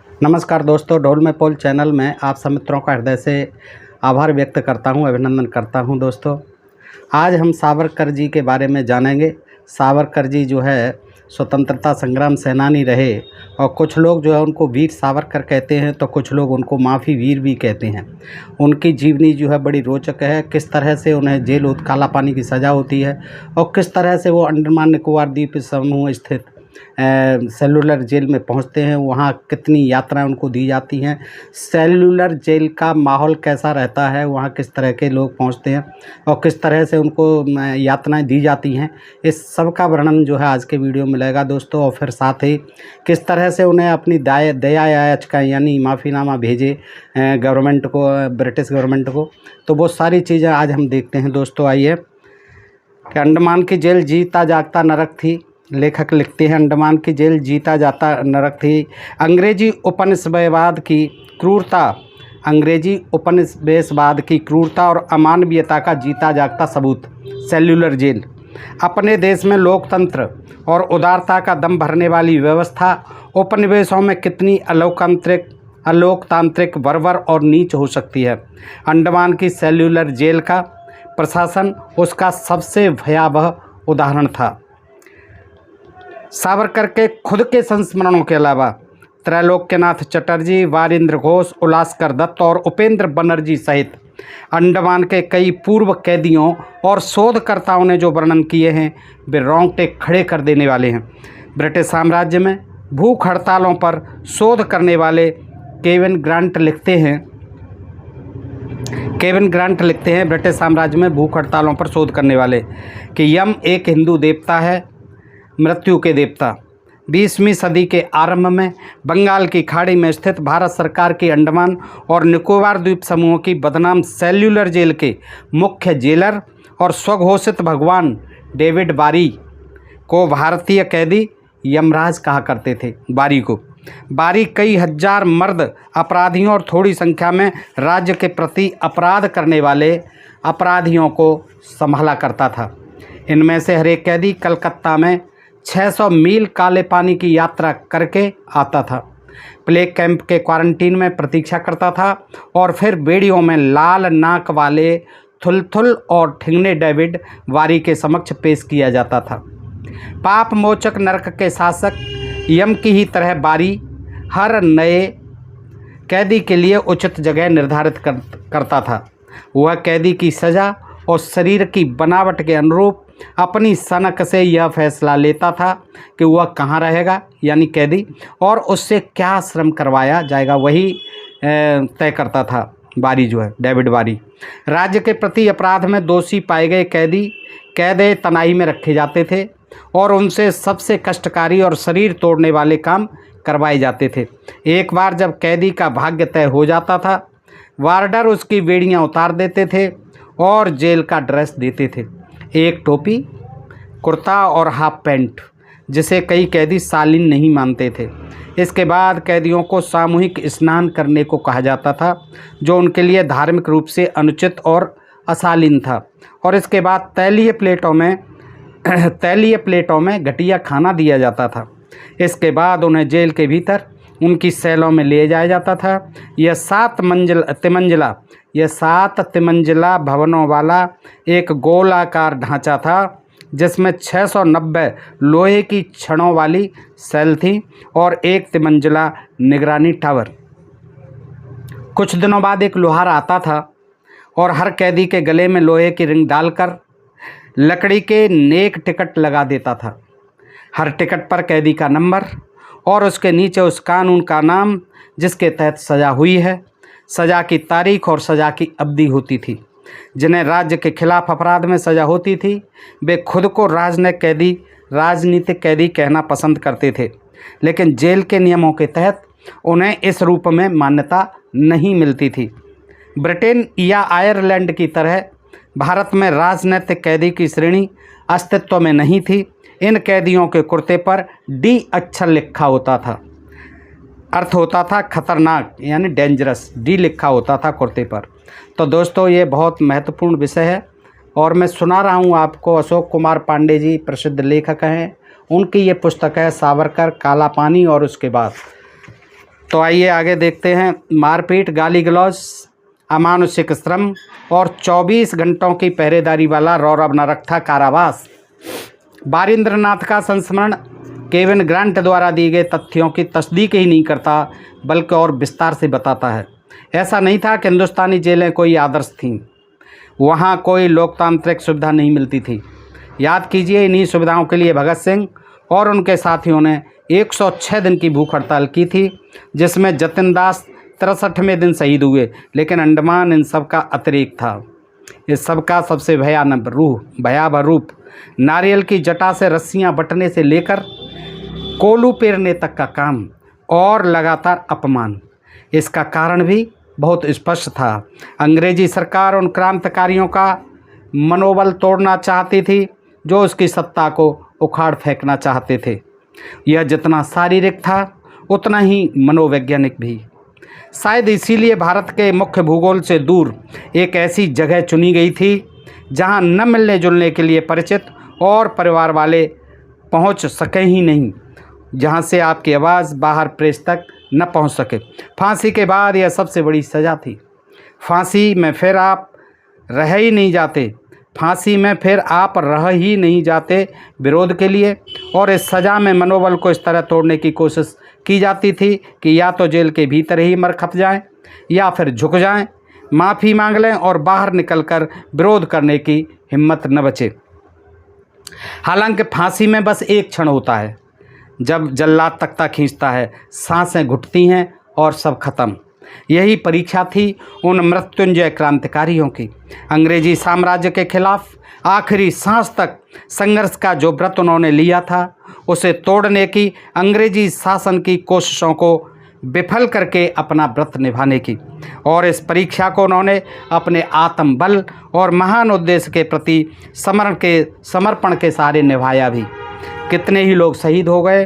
नमस्कार दोस्तों, ढोल में पोल चैनल में आप सब मित्रों का हृदय से आभार व्यक्त करता हूं, अभिनंदन करता हूं। दोस्तों, आज हम सावरकर जी के बारे में जानेंगे। सावरकर जी जो है स्वतंत्रता संग्राम सेनानी रहे और कुछ लोग जो है उनको वीर सावरकर कहते हैं, तो कुछ लोग उनको माफ़ी वीर भी कहते हैं। उनकी जीवनी जो है बड़ी रोचक है। किस तरह से उन्हें जेल काला पानी की सज़ा होती है और किस तरह से वो अंडमान निकोबार द्वीप समूह स्थित सेलुलर जेल में पहुंचते हैं, वहां कितनी यात्राएं उनको दी जाती हैं, सेलुलर जेल का माहौल कैसा रहता है, वहां किस तरह के लोग पहुंचते हैं और किस तरह से उनको यातनाएं दी जाती हैं, इस सब का वर्णन जो है आज के वीडियो में मिलेगा दोस्तों। और फिर साथ ही किस तरह से उन्हें अपनी दया याचिका यानी माफ़ीनामा भेजे गवर्नमेंट को, ब्रिटिश गवर्नमेंट को, तो वो सारी चीज़ें आज हम देखते हैं दोस्तों। आइए कि अंडमान की जेल जीता जागता नरक थी। लेखक लिखते हैं, अंडमान की जेल जीता जाता नरक थी। अंग्रेजी उपनिवेशवाद की क्रूरता और अमानवीयता का जीता जागता सबूत सेल्युलर जेल। अपने देश में लोकतंत्र और उदारता का दम भरने वाली व्यवस्था उपनिवेशों में कितनी अलोकतांत्रिक, बर्बर और नीच हो सकती है। अंडमान की सेल्युलर जेल का प्रशासन उसका सबसे भयावह उदाहरण था। सावरकर के खुद के संस्मरणों के अलावा त्रैलोक्यनाथ चटर्जी, वारिंद्र घोष, उल्लासकर दत्त और उपेंद्र बनर्जी सहित अंडमान के कई पूर्व कैदियों और शोधकर्ताओं ने जो वर्णन किए हैं वे रोंगटे खड़े कर देने वाले हैं। ब्रिटिश साम्राज्य में भूख हड़तालों पर शोध करने वाले केविन ग्रांट लिखते हैं ब्रिटिश साम्राज्य में भूख हड़तालों पर शोध करने वाले कि यम एक हिंदू देवता है, मृत्यु के देवता। 20वीं सदी के आरंभ में बंगाल की खाड़ी में स्थित भारत सरकार की अंडमान और निकोबार द्वीप समूह की बदनाम सेल्युलर जेल के मुख्य जेलर और स्वघोषित भगवान डेविड बारी को भारतीय कैदी यमराज कहा करते थे। बारी कई हजार मर्द अपराधियों और थोड़ी संख्या में राज्य के प्रति अपराध करने वाले अपराधियों को संभाला करता था। इनमें से हर एक कैदी कलकत्ता में 600 मील काले पानी की यात्रा करके आता था, प्लेग कैंप के क्वारंटीन में प्रतीक्षा करता था और फिर बेड़ियों में लाल नाक वाले थुलथुल और ठिंगने डेविड बारी के समक्ष पेश किया जाता था। पाप मोचक नरक के शासक यम की ही तरह बारी हर नए कैदी के लिए उचित जगह निर्धारित करता था। वह कैदी की सज़ा और शरीर की बनावट के अनुरूप अपनी सनक से यह फैसला लेता था कि वह कहाँ रहेगा, यानी कैदी, और उससे क्या श्रम करवाया जाएगा, वही तय करता था बारी जो है, डेविड बारी। राज्य के प्रति अपराध में दोषी पाए गए कैदी कैदे तनाई में रखे जाते थे और उनसे सबसे कष्टकारी और शरीर तोड़ने वाले काम करवाए जाते थे। एक बार जब कैदी का भाग्य तय हो जाता था, वार्डर उसकी बेड़ियाँ उतार देते थे और जेल का ड्रेस देते थे, एक टोपी, कुर्ता और हाफ पैंट, जिसे कई कैदी शालीन नहीं मानते थे। इसके बाद कैदियों को सामूहिक स्नान करने को कहा जाता था, जो उनके लिए धार्मिक रूप से अनुचित और अशालीन था। और इसके बाद तैलीय प्लेटों में घटिया खाना दिया जाता था। इसके बाद उन्हें जेल के भीतर उनकी सेलों में ले जाया जाता था। यह 7 तिमंजिला भवनों वाला एक गोलाकार ढांचा था, जिसमें 690 लोहे की छड़ों वाली सेल थी और 1 तिमंजिला निगरानी टावर। कुछ दिनों बाद एक लोहार आता था और हर कैदी के गले में लोहे की रिंग डालकर लकड़ी के नेक टिकट लगा देता था। हर टिकट पर कैदी का नंबर और उसके नीचे उस कानून का नाम जिसके तहत सज़ा हुई है, सज़ा की तारीख और सज़ा की अवधि होती थी। जिन्हें राज्य के खिलाफ अपराध में सज़ा होती थी वे खुद को राजनीतिक कैदी कहना पसंद करते थे, लेकिन जेल के नियमों के तहत उन्हें इस रूप में मान्यता नहीं मिलती थी। ब्रिटेन या आयरलैंड की तरह भारत में राजनीतिक कैदी की श्रेणी अस्तित्व में नहीं थी। इन कैदियों के कुर्ते पर डी अक्षर लिखा होता था, अर्थ होता था खतरनाक, यानी डेंजरस। डी लिखा होता था कुर्ते पर। तो दोस्तों, ये बहुत महत्वपूर्ण विषय है और मैं सुना रहा हूँ आपको। अशोक कुमार पांडे जी प्रसिद्ध लेखक हैं, उनकी ये पुस्तक है सावरकर, काला पानी और उसके बाद। तो आइए आगे देखते हैं। मारपीट, गाली गलौज, अमानुषिक श्रम और 24 घंटों की पहरेदारी वाला रौरव न रखा कारावास। बारिंद्रनाथ का संस्मरण केविन ग्रांट द्वारा दिए गए तथ्यों की तस्दीक ही नहीं करता, बल्कि और विस्तार से बताता है। ऐसा नहीं था कि हिंदुस्तानी जेलें कोई आदर्श थीं, वहाँ कोई लोकतांत्रिक सुविधा नहीं मिलती थी। याद कीजिए, इन्हीं सुविधाओं के लिए भगत सिंह और उनके साथियों ने 106 दिन की भूख हड़ताल की थी, जिसमें जतिन दास 63वें दिन शहीद हुए। लेकिन अंडमान इन सब का अतिरेक था। इस सब का सबसे भयावह रूप नारियल की जटा से रस्सियां बटने से लेकर कोलू पेरने तक का काम और लगातार अपमान। इसका कारण भी बहुत स्पष्ट था। अंग्रेजी सरकार उन क्रांतिकारियों का मनोबल तोड़ना चाहती थी जो उसकी सत्ता को उखाड़ फेंकना चाहते थे। यह जितना शारीरिक था उतना ही मनोवैज्ञानिक भी। शायद इसीलिए भारत के मुख्य भूगोल से दूर एक ऐसी जगह चुनी गई थी जहां न मिलने जुलने के लिए परिचित और परिवार वाले पहुंच सके ही नहीं, जहां से आपकी आवाज़ बाहर प्रेस तक न पहुंच सके। फांसी के बाद यह सबसे बड़ी सज़ा थी। फांसी में फिर आप रह ही नहीं जाते। फांसी में फिर आप रह ही नहीं जाते विरोध के लिए। और इस सज़ा में मनोबल को इस तरह तोड़ने की कोशिश की जाती थी कि या तो जेल के भीतर ही मर खप जाएं या फिर झुक जाएं, माफ़ी मांग लें और बाहर निकलकर विरोध करने की हिम्मत न बचे। हालांकि फांसी में बस एक क्षण होता है जब जल्लाद तख्ता खींचता है, सांसें घुटती हैं और सब खत्म। यही परीक्षा थी उन मृत्युंजय क्रांतिकारियों की। अंग्रेजी साम्राज्य के खिलाफ आखिरी सांस तक संघर्ष का जो व्रत उन्होंने लिया था, उसे तोड़ने की अंग्रेजी शासन की कोशिशों को विफल करके अपना व्रत निभाने की। और इस परीक्षा को उन्होंने अपने आत्मबल और महान उद्देश्य के प्रति समर्पण के सहारे निभाया भी। कितने ही लोग शहीद हो गए,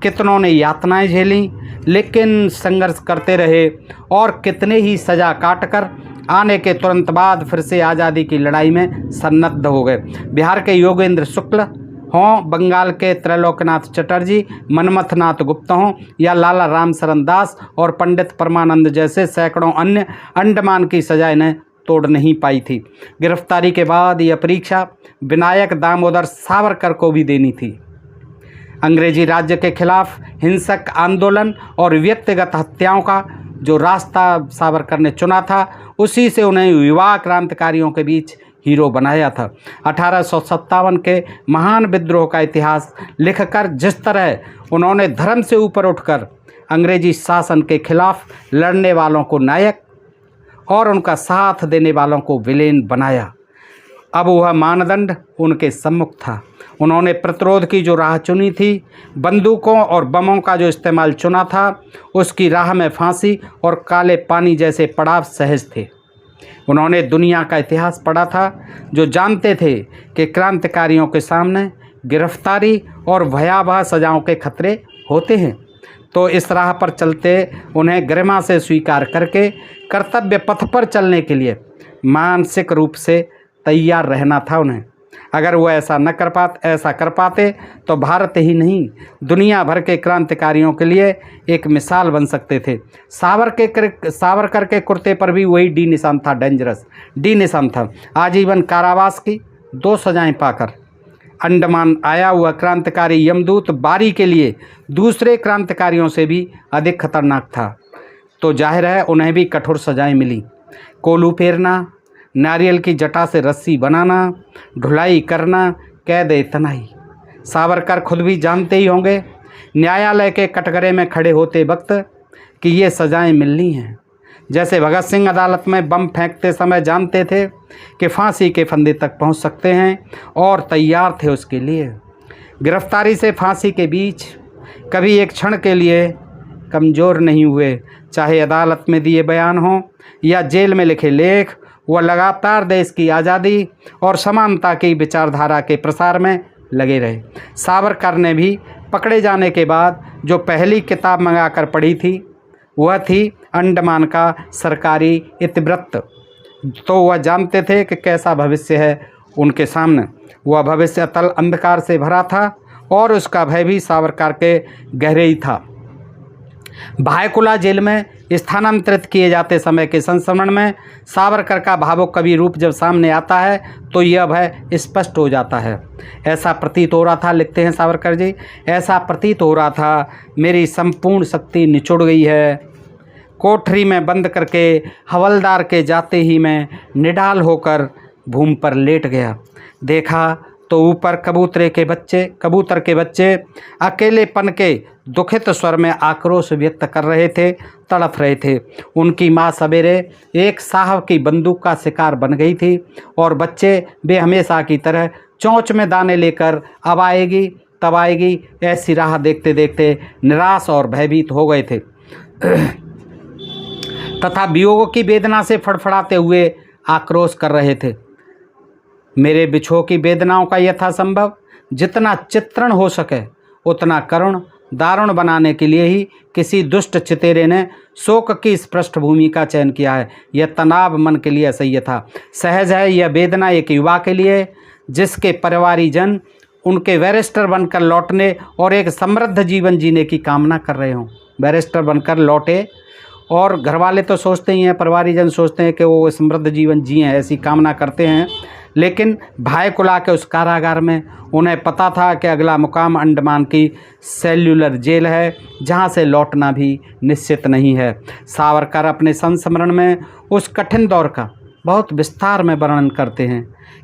कितनों ने यातनाएं झेलीं, लेकिन संघर्ष करते रहे और कितने ही सज़ा काटकर आने के तुरंत बाद फिर से आज़ादी की लड़ाई में सन्नद्ध हो गए। बिहार के योगेंद्र शुक्ल हों, बंगाल के त्रैलोक्यनाथ चटर्जी, मनमथनाथ गुप्ता हों या लाला रामशरण दास और पंडित परमानंद जैसे सैकड़ों अन्य, अंडमान की सज़ा इन्हें तोड़ नहीं पाई थी। गिरफ्तारी के बाद यह परीक्षा विनायक दामोदर सावरकर को भी देनी थी। अंग्रेजी राज्य के खिलाफ हिंसक आंदोलन और व्यक्तिगत हत्याओं का जो रास्ता सावरकर ने चुना था, उसी से उन्हें युवा क्रांतिकारियों के बीच हीरो बनाया था। 1857 के महान विद्रोह का इतिहास लिखकर जिस तरह उन्होंने धर्म से ऊपर उठकर अंग्रेजी शासन के खिलाफ लड़ने वालों को नायक और उनका साथ देने वालों को विलेन बनाया, अब वह मानदंड उनके सम्मुख था। उन्होंने प्रतिरोध की जो राह चुनी थी, बंदूकों और बमों का जो इस्तेमाल चुना था, उसकी राह में फांसी और काले पानी जैसे पड़ाव सहज थे। उन्होंने दुनिया का इतिहास पढ़ा था, जो जानते थे कि क्रांतिकारियों के सामने गिरफ्तारी और भयावह सजाओं के खतरे होते हैं। तो इस राह पर चलते उन्हें गरिमा से स्वीकार करके कर्तव्य पथ पर चलने के लिए मानसिक रूप से तैयार रहना था उन्हें। अगर वो ऐसा कर पाते तो भारत ही नहीं, दुनिया भर के क्रांतिकारियों के लिए एक मिसाल बन सकते थे। सावरकर के कुर्ते पर भी वही डी निशान था, डेंजरस डी निशान था। आजीवन कारावास की 2 सजाएं पाकर अंडमान आया हुआ क्रांतिकारी यमदूत बारी के लिए दूसरे क्रांतिकारियों से भी अधिक खतरनाक था। तो जाहिर है उन्हें भी कठोर सजाएं मिली। कोलू फेरना, नारियल की जटा से रस्सी बनाना, ढुलाई करना, कैद इतना ही। सावरकर खुद भी जानते ही होंगे न्यायालय के कटघरे में खड़े होते वक्त कि ये सजाएं मिलनी हैं। जैसे भगत सिंह अदालत में बम फेंकते समय जानते थे कि फांसी के फंदे तक पहुंच सकते हैं और तैयार थे उसके लिए। गिरफ्तारी से फांसी के बीच कभी एक क्षण के लिए कमज़ोर नहीं हुए। चाहे अदालत में दिए बयान हों या जेल में लिखे लेख, वह लगातार देश की आज़ादी और समानता की विचारधारा के प्रसार में लगे रहे। सावरकर ने भी पकड़े जाने के बाद जो पहली किताब मंगाकर पढ़ी थी, वह थी अंडमान का सरकारी इतिवृत्त। तो वह जानते थे कि कैसा भविष्य है उनके सामने। वह भविष्य अतल अंधकार से भरा था और उसका भय भी सावरकर के गहरे ही था। भायकुला जेल में स्थानांतरित किए जाते समय के संस्मरण में सावरकर का भावुक कवि रूप जब सामने आता है तो यह भय स्पष्ट हो जाता है। ऐसा प्रतीत हो रहा था, लिखते हैं सावरकर जी, ऐसा प्रतीत हो रहा था मेरी संपूर्ण शक्ति निचुड़ गई है। कोठरी में बंद करके हवलदार के जाते ही मैं निडाल होकर भूमि पर लेट गया। देखा तो ऊपर कबूतर के बच्चे अकेलेपन के दुखित स्वर में आक्रोश व्यक्त कर रहे थे, तड़प रहे थे। उनकी माँ सवेरे एक साहब की बंदूक का शिकार बन गई थी और बच्चे वे हमेशा की तरह चोंच में दाने लेकर अब आएगी तब आएगी ऐसी राह देखते देखते निराश और भयभीत हो गए थे तथा वियोग की वेदना से फड़फड़ाते हुए आक्रोश कर रहे थे। मेरे बिछोह की वेदनाओं का यथासंभव जितना चित्रण हो सके उतना करुण दारुण बनाने के लिए ही किसी दुष्ट चितेरे ने शोक की इस पृष्ठभूमि का चयन किया है। यह तनाव मन के लिए असह्य था। सहज है यह वेदना एक युवा के लिए जिसके परिवारी जन उनके बैरिस्टर बनकर लौटने और एक समृद्ध जीवन जीने की कामना कर रहे हों। बैरिस्टर बनकर लौटे और घर वाले तो सोचते ही हैं, परिवारी जन सोचते हैं कि वो समृद्ध जीवन जिए, ऐसी कामना करते हैं। लेकिन भायकुला के उस कारागार में उन्हें पता था कि अगला मुकाम अंडमान की सेल्युलर जेल है, जहां से लौटना भी निश्चित नहीं है। सावरकर अपने संस्मरण में उस कठिन दौर का बहुत विस्तार में वर्णन करते हैं।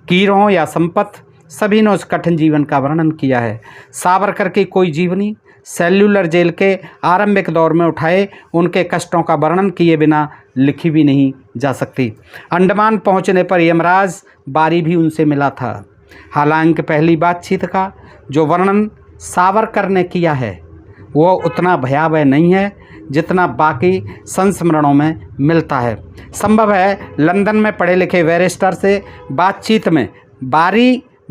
कीरों या संपत सभी ने उस कठिन जीवन का वर्णन किया है। सावरकर की कोई जीवनी सेल्युलर जेल के आरंभिक दौर में उठाए उनके कष्टों का वर्णन किए बिना लिखी भी नहीं जा सकती। अंडमान पहुंचने पर यमराज बारी भी उनसे मिला था। हालांकि पहली बातचीत का जो वर्णन सावरकर ने किया है वो उतना भयावह नहीं है जितना बाकी संस्मरणों में मिलता है। संभव है लंदन में पढ़े लिखे बैरिस्टर से बातचीत में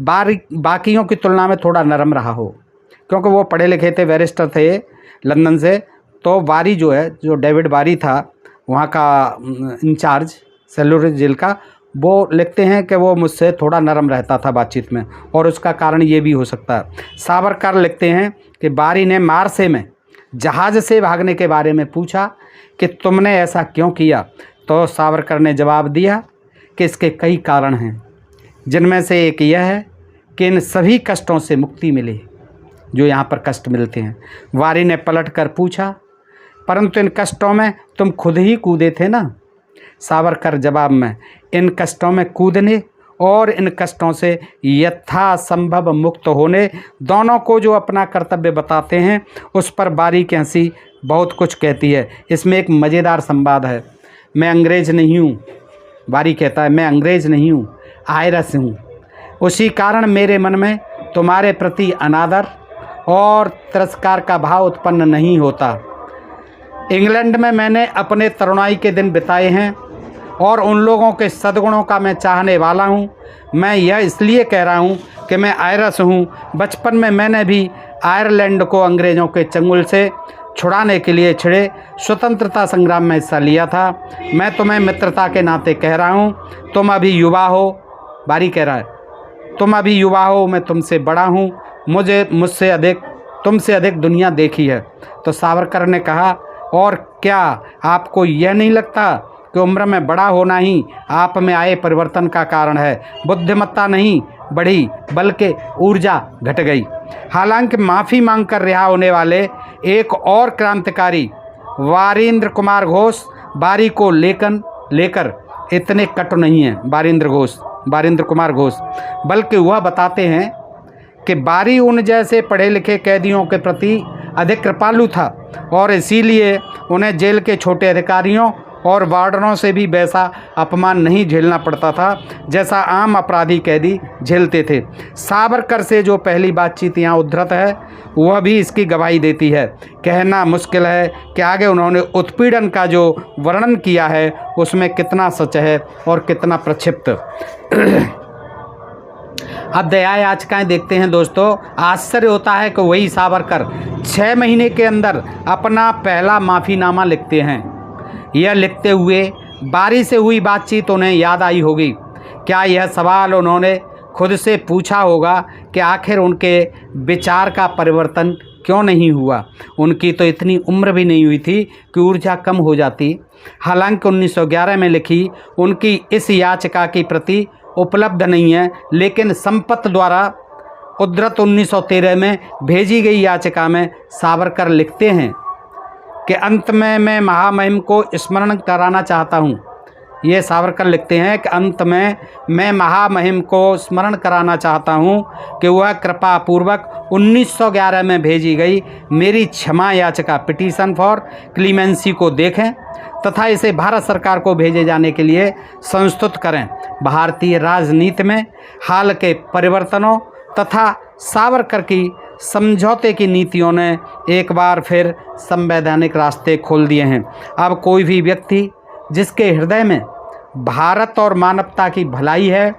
बाकियों की तुलना में थोड़ा नरम रहा हो, क्योंकि वो पढ़े लिखे थे, बैरिस्टर थे लंदन से। तो बारी जो है, जो डेविड बारी था वहाँ का इंचार्ज सेल्युलर जेल का, वो लिखते हैं कि वो मुझसे थोड़ा नरम रहता था बातचीत में, और उसका कारण ये भी हो सकता है। सावरकर लिखते हैं कि बारी ने मार्से में जहाज़ से भागने के बारे में पूछा कि तुमने ऐसा क्यों किया, तो सावरकर ने जवाब दिया कि इसके कई कारण हैं, जिनमें से एक यह है कि इन सभी कष्टों से मुक्ति मिले जो यहाँ पर कष्ट मिलते हैं। बारी ने पलट कर पूछा, परंतु इन कष्टों में तुम खुद ही कूदे थे ना? सावरकर जवाब में, इन कष्टों में कूदने और इन कष्टों से यथासंभव मुक्त होने, दोनों को जो अपना कर्तव्य बताते हैं, उस पर बारी की हंसी बहुत कुछ कहती है। इसमें एक मज़ेदार संवाद है। मैं अंग्रेज़ नहीं हूँ, बारी कहता है, मैं अंग्रेज़ नहीं हूँ, आयरस हूँ। उसी कारण मेरे मन में तुम्हारे प्रति अनादर और तिरस्कार का भाव उत्पन्न नहीं होता। इंग्लैंड में मैंने अपने तरुणाई के दिन बिताए हैं और उन लोगों के सद्गुणों का मैं चाहने वाला हूँ। मैं यह इसलिए कह रहा हूँ कि मैं आयरस हूँ। बचपन में मैंने भी आयरलैंड को अंग्रेज़ों के चंगुल से छुड़ाने के लिए छिड़े स्वतंत्रता संग्राम में हिस्सा लिया था। मैं तुम्हें मित्रता के नाते कह रहा हूँ, तुम अभी युवा हो, बारी कह रहा है, तुम अभी युवा हो, मैं तुमसे बड़ा हूँ, तुमसे अधिक दुनिया देखी है। तो सावरकर ने कहा, और क्या आपको यह नहीं लगता कि उम्र में बड़ा होना ही आप में आए परिवर्तन का कारण है? बुद्धिमत्ता नहीं बढ़ी बल्कि ऊर्जा घट गई। हालांकि माफ़ी मांगकर रिहा होने वाले एक और क्रांतिकारी वारिंद्र कुमार घोष बारी को लेकर इतने कटु नहीं हैं। वारिंद्र कुमार घोष, बल्कि वह बताते हैं कि बारी उन जैसे पढ़े लिखे कैदियों के प्रति अधिक कृपालु था और इसीलिए उन्हें जेल के छोटे अधिकारियों और वार्डनों से भी वैसा अपमान नहीं झेलना पड़ता था जैसा आम अपराधी कैदी झेलते थे। सावरकर से जो पहली बातचीत यहाँ उद्धृत है वह भी इसकी गवाही देती है। कहना मुश्किल है कि आगे उन्होंने उत्पीड़न का जो वर्णन किया है उसमें कितना सच है और कितना प्रक्षिप्त। अध्याय याचिकाएँ देखते हैं दोस्तों। आश्चर्य होता है कि वही सावरकर 6 महीने के अंदर अपना पहला माफ़ीनामा लिखते हैं। यह लिखते हुए बारी से हुई बातचीत उन्हें याद आई होगी। क्या यह सवाल उन्होंने खुद से पूछा होगा कि आखिर उनके विचार का परिवर्तन क्यों नहीं हुआ? उनकी तो इतनी उम्र भी नहीं हुई थी कि ऊर्जा कम हो जाती। हालांकि 1911 में लिखी उनकी इस याचिका की प्रति उपलब्ध नहीं है, लेकिन संपत द्वारा उद्धृत 1913 में भेजी गई याचिका में सावरकर लिखते हैं कि अंत में मैं महामहिम को स्मरण कराना चाहता हूँ। ये सावरकर लिखते हैं कि अंत में मैं महामहिम को स्मरण कराना चाहता हूँ कि वह कृपा पूर्वक 1911 में भेजी गई मेरी क्षमा याचिका पिटीशन फॉर क्लीमेंसी को देखें तथा इसे भारत सरकार को भेजे जाने के लिए संस्तुत करें। भारतीय राजनीति में हाल के परिवर्तनों तथा सावरकर की समझौते की नीतियों ने एक बार फिर संवैधानिक रास्ते खोल दिए हैं। अब कोई भी व्यक्ति जिसके हृदय में भारत और मानवता की भलाई है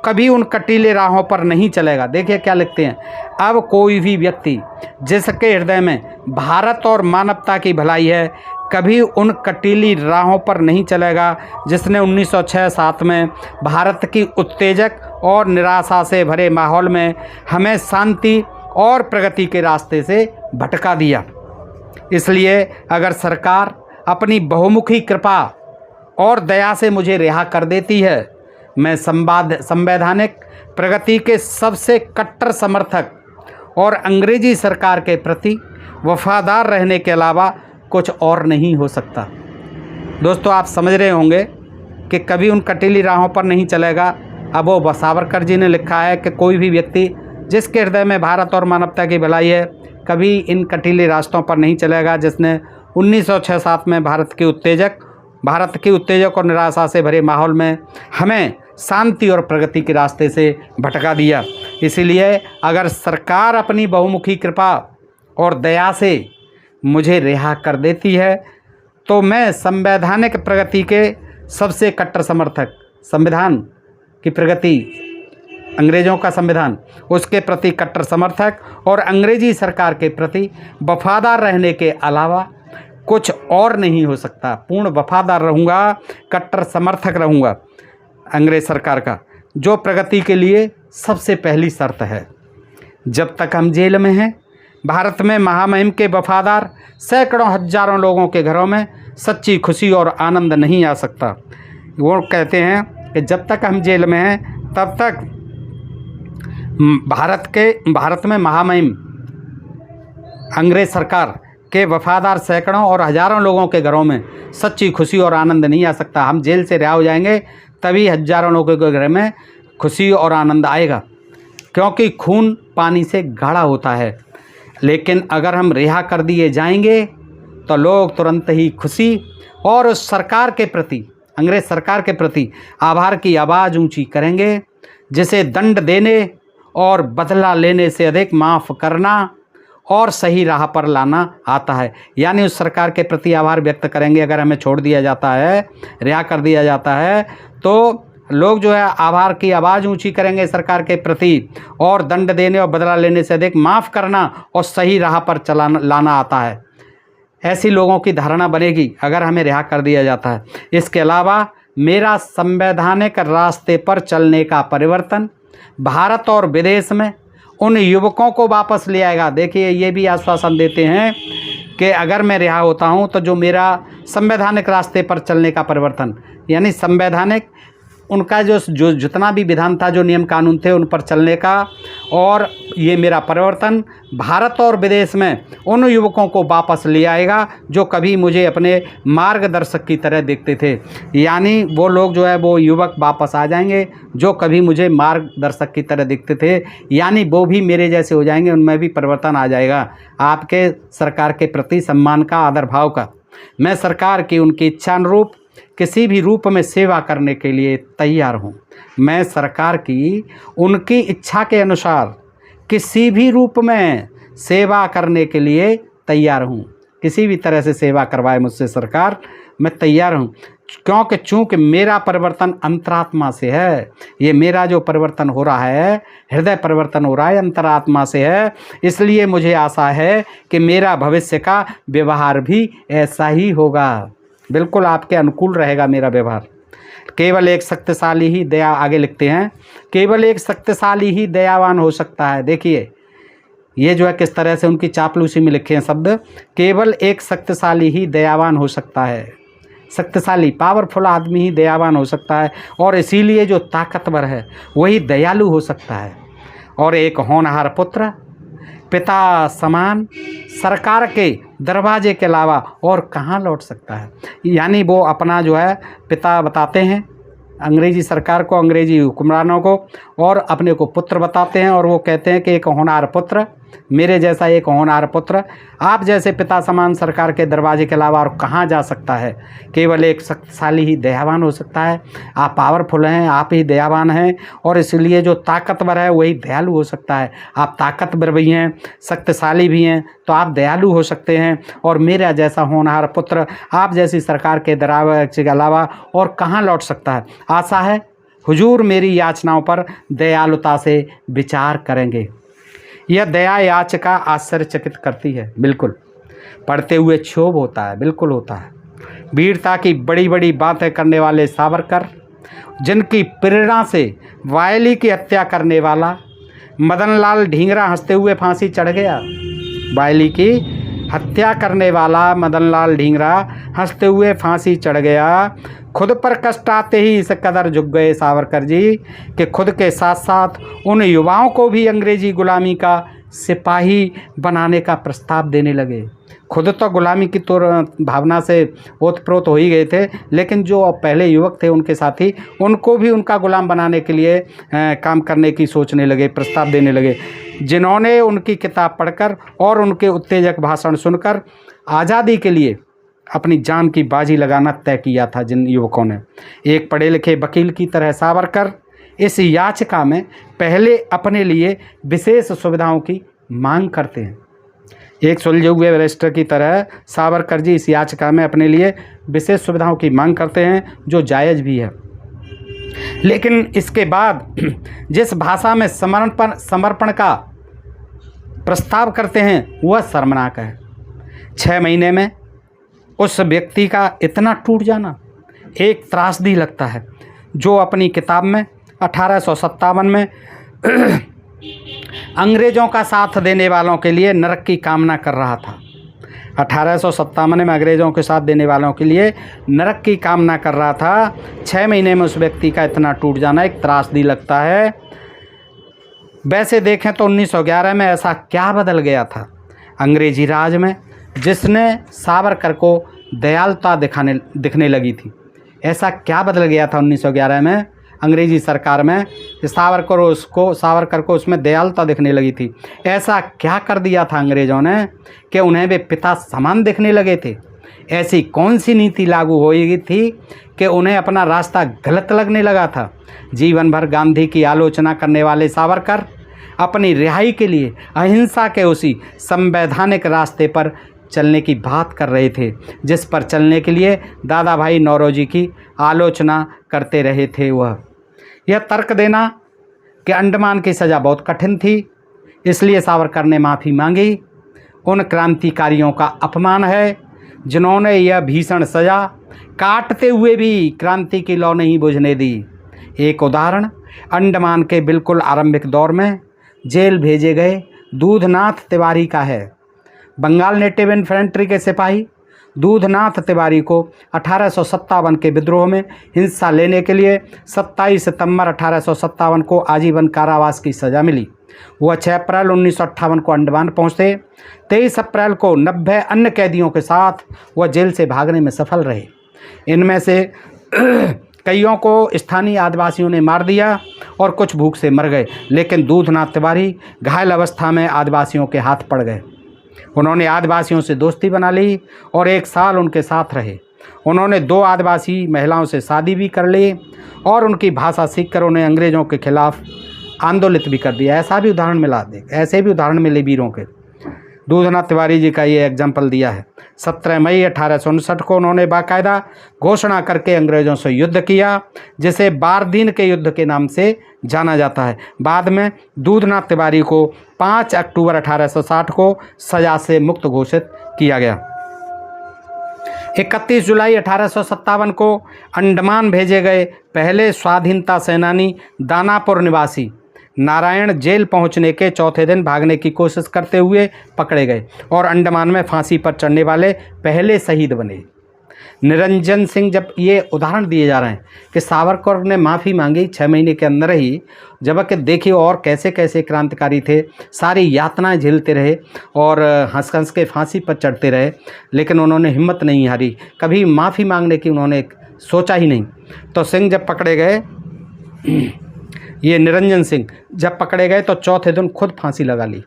कभी उन कटीले राहों पर नहीं चलेगा। देखिए क्या लिखते हैं, अब कोई भी व्यक्ति जिसके हृदय में भारत और मानवता की भलाई है कभी उन कटीली राहों पर नहीं चलेगा जिसने 1906-07 में भारत की उत्तेजक और निराशा से भरे माहौल में हमें शांति और प्रगति के रास्ते से भटका दिया। इसलिए अगर सरकार अपनी बहुमुखी कृपा और दया से मुझे रिहा कर देती है, मैं संवैधानिक प्रगति के सबसे कट्टर समर्थक और अंग्रेजी सरकार के प्रति वफादार रहने के अलावा कुछ और नहीं हो सकता। दोस्तों, आप समझ रहे होंगे कि कभी उन कटीली राहों पर नहीं चलेगा। अब वो सावरकर जी ने लिखा है कि कोई भी व्यक्ति जिसके हृदय में भारत और मानवता की भलाई है कभी इन कटीले रास्तों पर नहीं चलेगा जिसने 1906-07 में भारत की उत्तेजक और निराशा से भरे माहौल में हमें शांति और प्रगति के रास्ते से भटका दिया। इसीलिए अगर सरकार अपनी बहुमुखी कृपा और दया से मुझे रिहा कर देती है तो मैं संवैधानिक प्रगति के सबसे कट्टर समर्थक, संविधान की प्रगति, अंग्रेज़ों का संविधान, उसके प्रति कट्टर समर्थक और अंग्रेजी सरकार के प्रति वफादार रहने के अलावा कुछ और नहीं हो सकता। पूर्ण वफादार रहूँगा, कट्टर समर्थक रहूँगा अंग्रेज़ सरकार का, जो प्रगति के लिए सबसे पहली शर्त है। जब तक हम जेल में हैं, भारत में महामहिम के वफादार सैकड़ों हजारों लोगों के घरों में सच्ची खुशी और आनंद नहीं आ सकता। वो कहते हैं कि जब तक हम जेल में हैं तब तक भारत में महामहिम अंग्रेज़ सरकार के वफादार सैकड़ों और हजारों लोगों के घरों में सच्ची खुशी और आनंद नहीं आ सकता। हम जेल से रिहा हो जाएंगे तभी हजारों लोगों के घर में खुशी और आनंद आएगा, क्योंकि खून पानी से गाढ़ा होता है। लेकिन अगर हम रिहा कर दिए जाएंगे तो लोग तुरंत ही खुशी और उस सरकार के प्रति, अंग्रेज़ सरकार के प्रति आभार की आवाज़ ऊंची करेंगे, जिसे दंड देने और बदला लेने से अधिक माफ़ करना और सही राह पर लाना आता है। यानी उस सरकार के प्रति आभार व्यक्त करेंगे। अगर हमें छोड़ दिया जाता है, रिहा कर दिया जाता है, तो लोग जो है आभार की आवाज़ ऊंची करेंगे सरकार के प्रति, और दंड देने और बदला लेने से अधिक माफ़ करना और सही राह पर लाना आता है। ऐसी लोगों की धारणा बनेगी अगर हमें रिहा कर दिया जाता है। इसके अलावा मेरा संवैधानिक रास्ते पर चलने का परिवर्तन भारत और विदेश में उन युवकों को वापस ले आएगा। देखिए, ये भी आश्वासन देते हैं कि अगर मैं रिहा होता हूँ तो जो मेरा संवैधानिक रास्ते पर चलने का परिवर्तन, यानी संवैधानिक उनका जो जितना भी विधान था, जो नियम कानून थे, उन पर चलने का, और ये मेरा परिवर्तन भारत और विदेश में उन युवकों को वापस ले आएगा जो कभी मुझे अपने मार्गदर्शक की तरह देखते थे। यानी वो लोग जो है वो युवक वापस आ जाएंगे जो कभी मुझे मार्गदर्शक की तरह देखते थे, यानी वो भी मेरे जैसे हो जाएंगे, उनमें भी परिवर्तन आ जाएगा आपके सरकार के प्रति सम्मान का, आदर भाव का। मैं सरकार की उनकी इच्छा अनुरूप किसी भी रूप में सेवा करने के लिए तैयार हूँ। मैं सरकार की उनकी इच्छा के अनुसार किसी भी रूप में सेवा करने के लिए तैयार हूँ। किसी भी तरह से सेवा करवाए मुझसे सरकार, मैं तैयार हूँ, क्योंकि चूँकि मेरा परिवर्तन अंतरात्मा से है। ये मेरा जो परिवर्तन हो रहा है, हृदय परिवर्तन हो रहा है, अंतरात्मा से है। इसलिए मुझे आशा है कि मेरा भविष्य का व्यवहार भी ऐसा ही होगा, बिल्कुल आपके अनुकूल रहेगा मेरा व्यवहार। केवल एक शक्तिशाली ही दया, आगे लिखते हैं, केवल एक शक्तिशाली ही दयावान हो सकता है। देखिए, ये जो है किस तरह से उनकी चापलूसी में लिखे हैं शब्द, केवल एक शक्तिशाली ही दयावान हो सकता है। शक्तिशाली पावरफुल आदमी ही दयावान हो सकता है, और इसीलिए जो ताकतवर है वही दयालु हो सकता है। और एक होनहार पुत्र पिता समान सरकार के दरवाजे के अलावा और कहाँ लौट सकता है। यानी वो अपना जो है पिता बताते हैं अंग्रेजी सरकार को, अंग्रेजी हुक्मरानों को, और अपने को पुत्र बताते हैं, और वो कहते हैं कि एक होनहार पुत्र, मेरे जैसा एक होनहार पुत्र आप जैसे पिता समान सरकार के दरवाजे के अलावा और कहाँ जा सकता है। केवल एक शक्तिशाली ही दयावान हो सकता है। आप पावरफुल हैं, आप ही दयावान हैं, और इसलिए जो ताकतवर है वही दयालु हो सकता है। आप ताकतवर भी हैं, शक्तिशाली भी हैं, तो आप दयालु हो सकते हैं, और मेरा जैसा होनहार पुत्र आप जैसी सरकार के दरवाजे के अलावा और कहाँ लौट सकता है। आशा है हुजूर मेरी याचनाओं पर दयालुता से विचार करेंगे। यह दया याचिका आश्चर्यचकित करती है, बिल्कुल पढ़ते हुए क्षोभ होता है, बिल्कुल होता है। वीरता की बड़ी बड़ी बातें करने वाले सावरकर, जिनकी प्रेरणा से वायली की हत्या करने वाला मदनलाल ढींगरा हंसते हुए फांसी चढ़ गया। वायली की हत्या करने वाला मदनलाल ढींगरा हंसते हुए फांसी चढ़ गया। खुद पर कष्ट आते ही इस कदर झुक गए सावरकर जी कि खुद के साथ साथ उन युवाओं को भी अंग्रेजी गुलामी का सिपाही बनाने का प्रस्ताव देने लगे। खुद तो गुलामी की तो भावना से ओतप्रोत हो ही गए थे, लेकिन जो पहले युवक थे उनके साथी, उनको भी उनका गुलाम बनाने के लिए काम करने की सोचने लगे, प्रस्ताव देने लगे। जिन्होंने उनकी किताब पढ़कर और उनके उत्तेजक भाषण सुनकर आज़ादी के लिए अपनी जान की बाजी लगाना तय किया था, जिन युवकों ने, एक पढ़े लिखे वकील की तरह सावरकर इस याचिका में पहले अपने लिए विशेष सुविधाओं की मांग करते हैं। एक सुलझे हुए बैरिस्टर की तरह सावरकर जी इस याचिका में अपने लिए विशेष सुविधाओं की मांग करते हैं, जो जायज़ भी है। लेकिन इसके बाद जिस भाषा में समर्पण का प्रस्ताव करते हैं वह शर्मनाक है। 6 महीने में उस व्यक्ति का इतना टूट जाना एक त्रासदी लगता है, जो अपनी किताब में 1857 में अंग्रेज़ों का साथ देने वालों के लिए नरक की कामना कर रहा था। 1857 में अंग्रेज़ों के साथ देने वालों के लिए नरक की कामना कर रहा था। 6 महीने में उस व्यक्ति का इतना टूट जाना एक त्रासदी लगता है। वैसे देखें तो 1911 में ऐसा क्या बदल गया था अंग्रेजी राज में, जिसने सावरकर को दयालुता दिखने लगी थी। ऐसा क्या बदल गया था 1911 में अंग्रेजी सरकार में, सावरकर को उसमें दयालुता दिखने लगी थी। ऐसा क्या कर दिया था अंग्रेज़ों ने कि उन्हें वे पिता समान दिखने लगे थे। ऐसी कौन सी नीति लागू हो गई थी कि उन्हें अपना रास्ता गलत लगने लगा था। जीवन भर गांधी की आलोचना करने वाले सावरकर अपनी रिहाई के लिए अहिंसा के उसी संवैधानिक रास्ते पर चलने की बात कर रहे थे, जिस पर चलने के लिए दादा भाई नौरोजी की आलोचना करते रहे थे। यह तर्क देना कि अंडमान की सज़ा बहुत कठिन थी, इसलिए सावरकर ने माफ़ी मांगी, उन क्रांतिकारियों का अपमान है जिन्होंने यह भीषण सज़ा काटते हुए भी क्रांति की लौ नहीं बुझने दी। एक उदाहरण अंडमान के बिल्कुल आरंभिक दौर में जेल भेजे गए दूधनाथ तिवारी का है। बंगाल नेटिव इन्फेंट्री के सिपाही दूधनाथ तिवारी को 1857 के विद्रोह में हिस्सा लेने के लिए 27 सितंबर 1857 को आजीवन कारावास की सज़ा मिली। वह 6 अप्रैल 1958 को अंडमान पहुंचे। 23 अप्रैल को 90 अन्य कैदियों के साथ वह जेल से भागने में सफल रहे। इनमें से कईयों को स्थानीय आदिवासियों ने मार दिया और कुछ भूख से मर गए, लेकिन दूधनाथ तिवारी घायल अवस्था में आदिवासियों के हाथ पड़ गए। उन्होंने आदिवासियों से दोस्ती बना ली और 1 साल उनके साथ रहे। उन्होंने 2 आदिवासी महिलाओं से शादी भी कर ली और उनकी भाषा सीखकर उन्हें अंग्रेज़ों के खिलाफ आंदोलित भी कर दिया। ऐसा भी उदाहरण मिला, ऐसे भी उदाहरण मिले वीरों के। दूधनाथ तिवारी जी का ये एग्जाम्पल दिया है। 17 मई 1859 को उन्होंने बाकायदा घोषणा करके अंग्रेज़ों से युद्ध किया, जिसे बारदीन के युद्ध के नाम से जाना जाता है। बाद में दूधनाथ तिवारी को 5 अक्टूबर 1860 को सज़ा से मुक्त घोषित किया गया। 31 जुलाई 1857 को अंडमान भेजे गए पहले स्वाधीनता सेनानी दानापुर निवासी नारायण जेल पहुंचने के चौथे दिन भागने की कोशिश करते हुए पकड़े गए और अंडमान में फांसी पर चढ़ने वाले पहले शहीद बने। निरंजन सिंह, जब ये उदाहरण दिए जा रहे हैं कि सावरकर ने माफ़ी मांगी 6 महीने के अंदर ही, जबकि देखिए और कैसे कैसे क्रांतिकारी थे, सारी यातनाएं झेलते रहे और हंस हंस के फांसी पर चढ़ते रहे, लेकिन उन्होंने हिम्मत नहीं हारी, कभी माफ़ी मांगने की उन्होंने सोचा ही नहीं। तो सिंह जब पकड़े गए, ये निरंजन सिंह जब पकड़े गए तो चौथे दिन खुद फांसी लगा ली।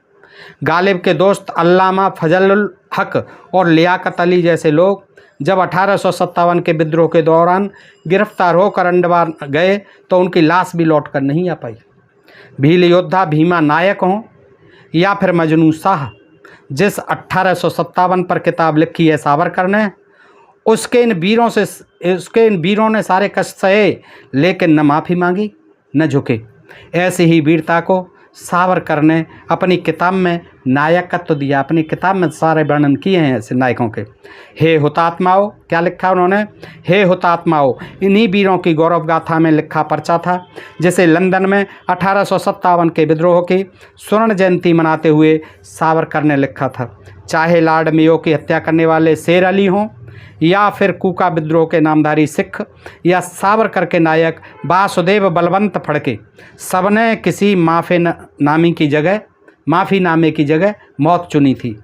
गालिब के दोस्त अल्लामा फजलुल हक और लियाकत अली जैसे लोग जब 1857 के विद्रोह के दौरान गिरफ्तार होकर अंडमान गए तो उनकी लाश भी लौट कर नहीं आ पाई। भील योद्धा भीमा नायक हों या फिर मजनू शाह, जिस 1857 पर किताब लिखी है सावरकर ने, उसके इन वीरों ने सारे कष्ट सहे, लेकिन न माफ़ी मांगी न झुके। ऐसी ही वीरता को सावरकर ने अपनी किताब में नायकत्व दिया। अपनी किताब में सारे वर्णन किए हैं ऐसे नायकों के। हे हुतात्माओं, क्या लिखा उन्होंने? हे हुतात्माओं, इन्हीं वीरों की गौरव गाथा में लिखा पर्चा था जिसे लंदन में 1857 के विद्रोह की स्वर्ण जयंती मनाते हुए सावरकर ने लिखा था। चाहे लॉर्ड मेयो की हत्या करने वाले शेर अली हों या फिर कूका विद्रोह के नामधारी सिख या सावरकर के नायक वासुदेव बलवंत फड़के, सबने किसी माफ़ीनामे की जगह मौत चुनी थी।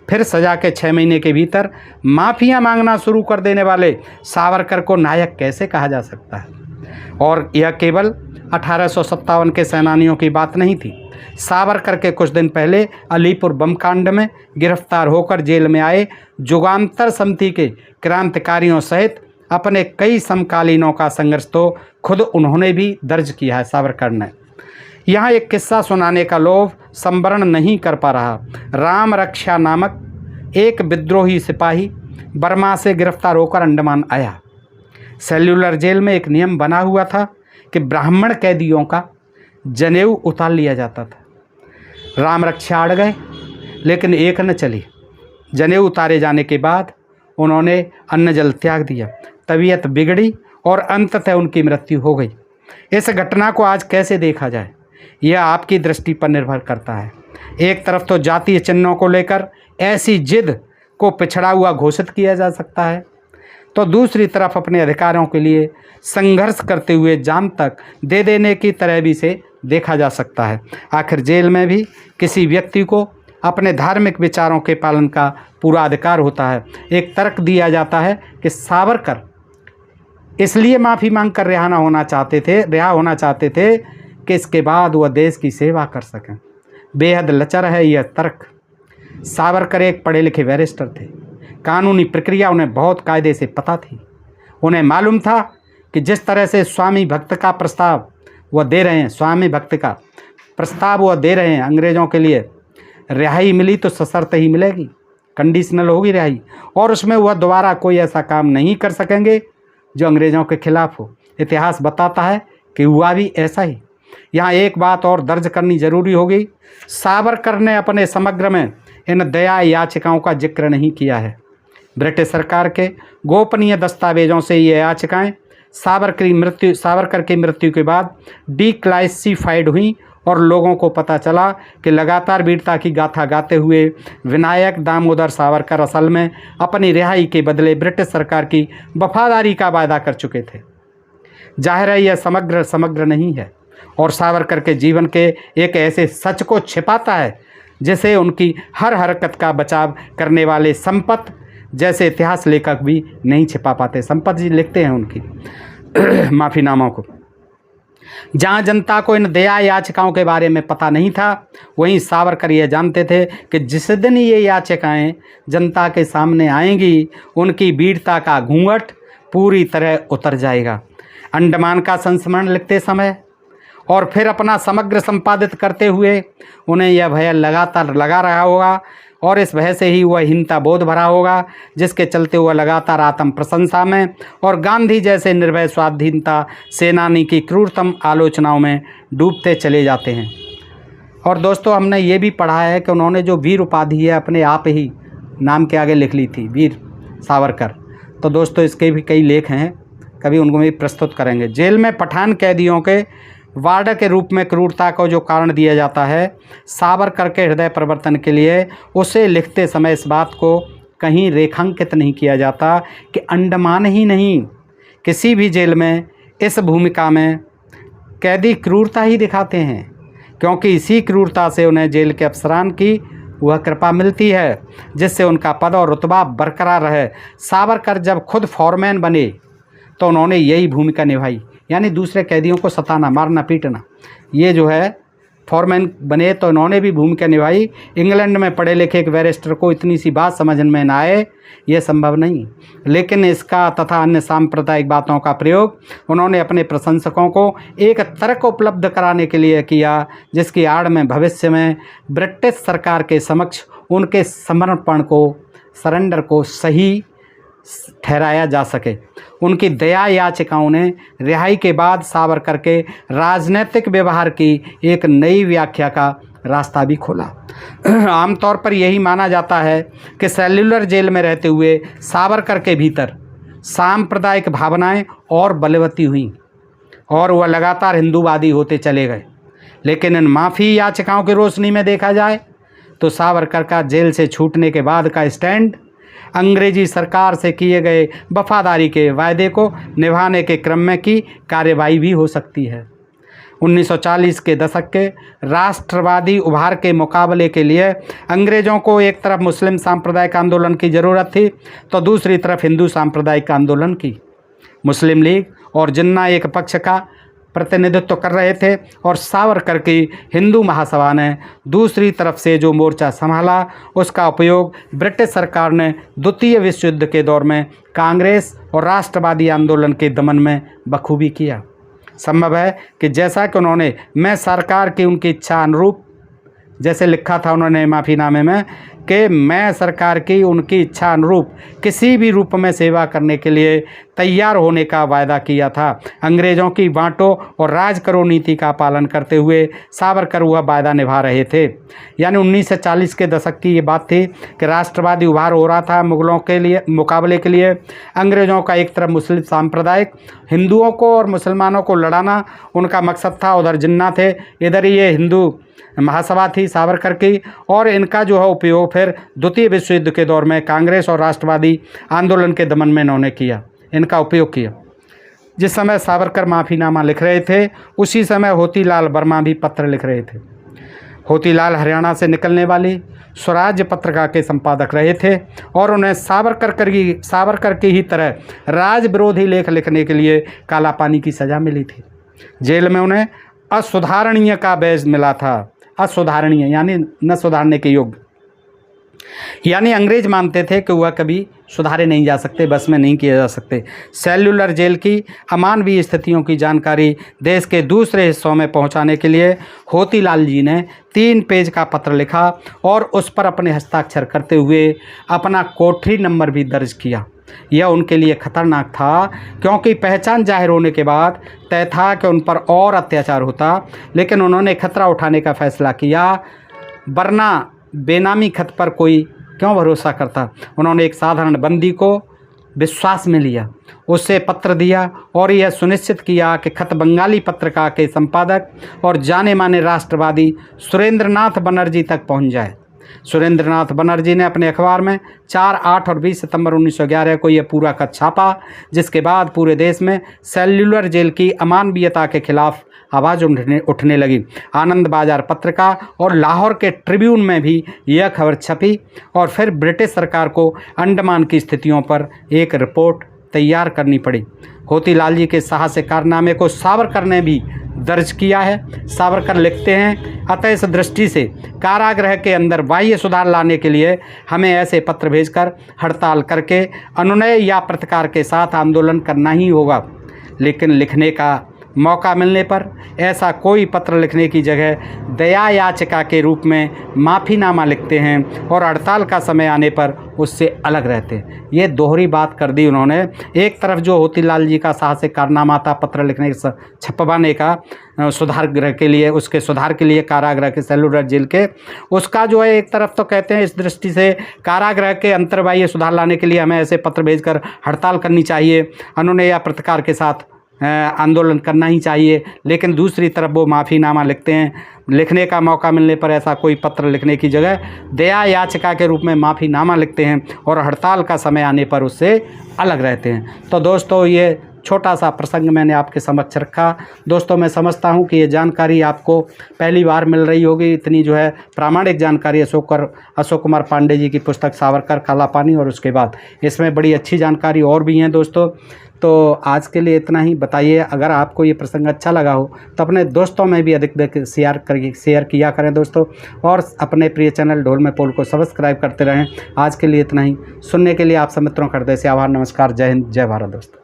फिर सज़ा के 6 महीने के भीतर माफ़ियाँ मांगना शुरू कर देने वाले सावरकर को नायक कैसे कहा जा सकता है? और यह केवल 1857 के सेनानियों की बात नहीं थी। सावरकर के कुछ दिन पहले अलीपुर बम कांड में गिरफ्तार होकर जेल में आए जुगांतर समिति के क्रांतिकारियों सहित अपने कई समकालीनों का संघर्ष तो खुद उन्होंने भी दर्ज किया है सावरकर ने। यहाँ एक किस्सा सुनाने का लोभ संवरण नहीं कर पा रहा। राम रक्षा नामक एक विद्रोही सिपाही बर्मा से गिरफ्तार होकर अंडमान आया। सेल्यूलर जेल में एक नियम बना हुआ था कि ब्राह्मण कैदियों का जनेऊ उतार लिया जाता था। राम रक्षा अड़ गए, लेकिन एक न चली। जनेऊ उतारे जाने के बाद उन्होंने अन्न जल त्याग दिया, तबीयत बिगड़ी और अंततः उनकी मृत्यु हो गई। इस घटना को आज कैसे देखा जाए, यह आपकी दृष्टि पर निर्भर करता है। एक तरफ तो जातीय चिन्हों को लेकर ऐसी जिद को पिछड़ा हुआ घोषित किया जा सकता है, तो दूसरी तरफ अपने अधिकारों के लिए संघर्ष करते हुए जान तक दे देने की तरह भी से देखा जा सकता है। आखिर जेल में भी किसी व्यक्ति को अपने धार्मिक विचारों के पालन का पूरा अधिकार होता है। एक तर्क दिया जाता है कि सावरकर इसलिए माफ़ी मांग कर रिहा होना चाहते थे कि इसके बाद वह देश की सेवा कर सकें। बेहद लचर है यह तर्क। सावरकर एक पढ़े लिखे बैरिस्टर थे। कानूनी प्रक्रिया उन्हें बहुत कायदे से पता थी। उन्हें मालूम था कि जिस तरह से स्वामी भक्त का प्रस्ताव वह दे रहे हैं अंग्रेज़ों के लिए, रिहाई मिली तो सशर्त ही मिलेगी, कंडीशनल होगी रिहाई, और उसमें वह दोबारा कोई ऐसा काम नहीं कर सकेंगे जो अंग्रेज़ों के खिलाफ हो। इतिहास बताता है कि हुआ भी ऐसा ही। यहाँ एक बात और दर्ज करनी जरूरी होगी। सावरकर ने अपने समग्र में इन दया याचिकाओं का जिक्र नहीं किया है। ब्रिटिश सरकार के गोपनीय दस्तावेजों से ये याचिकाएं सावरकर की मृत्यु के बाद डिक्लासिफाइड हुई और लोगों को पता चला कि लगातार वीरता की गाथा गाते हुए विनायक दामोदर सावरकर असल में अपनी रिहाई के बदले ब्रिटिश सरकार की वफादारी का वायदा कर चुके थे। जाहिर है यह समग्र नहीं है और सावरकर के जीवन के एक ऐसे सच को छिपाता है जिसे उनकी हर हरकत का बचाव करने वाले संपत जैसे इतिहास लेखक भी नहीं छिपा पाते। संपत जी लिखते हैं उनकी माफ़ीनामों को। जहाँ जनता को इन दया याचिकाओं के बारे में पता नहीं था, वहीं सावरकर यह जानते थे कि जिस दिन ये याचिकाएं जनता के सामने आएंगी, उनकी वीरता का घूंघट पूरी तरह उतर जाएगा। अंडमान का संस्मरण लिखते समय और फिर अपना समग्र संपादित करते हुए उन्हें यह भय लगातार लगा रहा होगा और इस भय से ही वह हीनता बोध भरा होगा जिसके चलते वह लगातार आत्म प्रशंसा में और गांधी जैसे निर्भय स्वाधीनता सेनानी की क्रूरतम आलोचनाओं में डूबते चले जाते हैं। और दोस्तों, हमने ये भी पढ़ा है कि उन्होंने जो वीर उपाधि है अपने आप ही नाम के आगे लिख ली थी, वीर सावरकर। तो दोस्तों, इसके भी कई लेख हैं, कभी उनको भी प्रस्तुत करेंगे। जेल में पठान कैदियों के वार्डर के रूप में क्रूरता को जो कारण दिया जाता है सावरकर के हृदय परिवर्तन के लिए, उसे लिखते समय इस बात को कहीं रेखांकित नहीं किया जाता कि अंडमान ही नहीं, किसी भी जेल में इस भूमिका में कैदी क्रूरता ही दिखाते हैं, क्योंकि इसी क्रूरता से उन्हें जेल के अफसरान की वह कृपा मिलती है जिससे उनका पद और रुतबा बरकरार रहे। सावरकर जब खुद फॉरमैन बने तो उन्होंने यही भूमिका निभाई, यानी दूसरे कैदियों को सताना, मारना, पीटना। ये जो है फॉरमैन बने तो उन्होंने भी भूमिका निभाई। इंग्लैंड में पढ़े लिखे एक बैरिस्टर को इतनी सी बात समझ में न आए, यह संभव नहीं, लेकिन इसका तथा अन्य सांप्रदायिक बातों का प्रयोग उन्होंने अपने प्रशंसकों को एक तर्क उपलब्ध कराने के लिए किया जिसकी आड़ में भविष्य में ब्रिटिश सरकार के समक्ष उनके समर्पण को, सरेंडर को सही ठहराया जा सके। उनकी दया याचिकाओं ने रिहाई के बाद सावरकर के राजनीतिक व्यवहार की एक नई व्याख्या का रास्ता भी खोला। आमतौर पर यही माना जाता है कि सेल्युलर जेल में रहते हुए सावरकर के भीतर सांप्रदायिक भावनाएं और बलवती हुईं और वह लगातार हिंदूवादी होते चले गए। लेकिन इन माफ़ी याचिकाओं की रोशनी में देखा जाए तो सावरकर का जेल से छूटने के बाद का स्टैंड अंग्रेजी सरकार से किए गए वफादारी के वायदे को निभाने के क्रम में की कार्रवाई भी हो सकती है। 1940 के दशक के राष्ट्रवादी उभार के मुकाबले के लिए अंग्रेज़ों को एक तरफ मुस्लिम सांप्रदायिक आंदोलन की ज़रूरत थी तो दूसरी तरफ हिंदू सांप्रदायिक आंदोलन की। मुस्लिम लीग और जिन्ना एक पक्ष का प्रतिनिधित्व कर रहे थे और सावरकर की हिंदू महासभा ने दूसरी तरफ से जो मोर्चा संभाला, उसका उपयोग ब्रिटिश सरकार ने द्वितीय विश्व युद्ध के दौर में कांग्रेस और राष्ट्रवादी आंदोलन के दमन में बखूबी किया। संभव है कि जैसा कि उन्होंने मैं सरकार की उनकी इच्छा अनुरूप, जैसे लिखा था उन्होंने माफ़ीनामे में कि मैं सरकार की उनकी इच्छा अनुरूप किसी भी रूप में सेवा करने के लिए तैयार होने का वायदा किया था। अंग्रेज़ों की बांटो और राज करो नीति का पालन करते हुए सावरकर वह वायदा निभा रहे थे। यानी 1940 के दशक की ये बात थी कि राष्ट्रवादी उभार हो रहा था मुगलों के लिए मुकाबले के लिए। अंग्रेज़ों का एक तरफ मुस्लिम सांप्रदायिक हिंदुओं को और मुसलमानों को लड़ाना उनका मकसद था, उधर जिन्ना थे, इधर ये हिंदू महासभा थी सावरकर की, और इनका जो है उपयोग फिर द्वितीय विश्व युद्ध के दौर में कांग्रेस और राष्ट्रवादी आंदोलन के दमन में इन्होंने किया, इनका उपयोग किया। जिस समय सावरकर माफ़ीनामा लिख रहे थे उसी समय होतीलाल वर्मा भी पत्र लिख रहे थे। होतीलाल हरियाणा से निकलने वाली स्वराज्य पत्रिका के संपादक रहे थे और उन्हें सावरकर की ही तरह राज विरोधी लेख लिखने के लिए काला पानी की सज़ा मिली थी। जेल में उन्हें असुधारणीय का बैज मिला था। असुधारणीय यानी न सुधारने के योग्य, यानी अंग्रेज मानते थे कि वह कभी सुधारे नहीं जा सकते, बस में नहीं किए जा सकते। सेल्युलर जेल की अमानवीय स्थितियों की जानकारी देश के दूसरे हिस्सों में पहुंचाने के लिए होतीलाल जी ने 3 पेज का पत्र लिखा और उस पर अपने हस्ताक्षर करते हुए अपना कोठरी नंबर भी दर्ज किया। यह उनके लिए खतरनाक था क्योंकि पहचान जाहिर होने के बाद तय था कि उन पर और अत्याचार होता, लेकिन उन्होंने खतरा उठाने का फैसला किया, वरना बेनामी खत पर कोई क्यों भरोसा करता। उन्होंने एक साधारण बंदी को विश्वास में लिया, उससे पत्र दिया और यह सुनिश्चित किया कि खत बंगाली पत्रिका के संपादक और जाने माने राष्ट्रवादी सुरेंद्रनाथ बनर्जी तक पहुंच जाए। सुरेंद्रनाथ बनर्जी ने अपने अखबार में 4, 8 और 20 सितंबर 1911 को यह पूरा खत छापा, जिसके बाद पूरे देश में सेल्युलर जेल की अमानवीयता के खिलाफ आवाज़ उठने लगी। आनंद बाजार पत्रिका और लाहौर के ट्रिब्यून में भी यह खबर छपी और फिर ब्रिटिश सरकार को अंडमान की स्थितियों पर एक रिपोर्ट तैयार करनी पड़ी। होतीलाल जी के साहसिक कारनामे को सावरकर ने भी दर्ज किया है। सावरकर लिखते हैं, अतः इस दृष्टि से कारागृह के अंदर बाह्य सुधार लाने के लिए हमें ऐसे पत्र भेजकर हड़ताल करके अनुनय या प्रतिकार के साथ आंदोलन करना ही होगा, लेकिन लिखने का मौका मिलने पर ऐसा कोई पत्र लिखने की जगह दया याचिका के रूप में माफ़ीनामा लिखते हैं और हड़ताल का समय आने पर उससे अलग रहते हैं। ये दोहरी बात कर दी उन्होंने। एक तरफ जो होतीलाल जी का साहसिक कारनामा था पत्र लिखने छपवाने का सुधार गृह के लिए, उसके सुधार के लिए कारागृह के सेल्युलर जेल के, उसका जो है एक तरफ तो कहते हैं इस दृष्टि से कारागृह के अंतर्बाह्य सुधार लाने के लिए हमें ऐसे पत्र भेजकर हड़ताल करनी चाहिए, अनुनय या प्रतिकार के साथ आंदोलन करना ही चाहिए, लेकिन दूसरी तरफ वो माफ़ीनामा लिखते हैं। लिखने का मौका मिलने पर ऐसा कोई पत्र लिखने की जगह दया याचिका के रूप में माफ़ीनामा लिखते हैं और हड़ताल का समय आने पर उससे अलग रहते हैं। तो दोस्तों, ये छोटा सा प्रसंग मैंने आपके समक्ष रखा। दोस्तों, मैं समझता हूँ कि ये जानकारी आपको पहली बार मिल रही होगी। इतनी जो है प्रामाणिक जानकारी अशोक कुमार पांडे जी की पुस्तक सावरकर काला पानी, और उसके बाद इसमें बड़ी अच्छी जानकारी और भी हैं दोस्तों। तो आज के लिए इतना ही। बताइए, अगर आपको ये प्रसंग अच्छा लगा हो तो अपने दोस्तों में भी अधिक शेयर किया करें दोस्तों, और अपने प्रिय चैनल ढोल में पोल को सब्सक्राइब करते रहें। आज के लिए इतना ही। सुनने के लिए आप सब मित्रों का हृदय से आभार। नमस्कार, जय हिंद, जय भारत दोस्तों।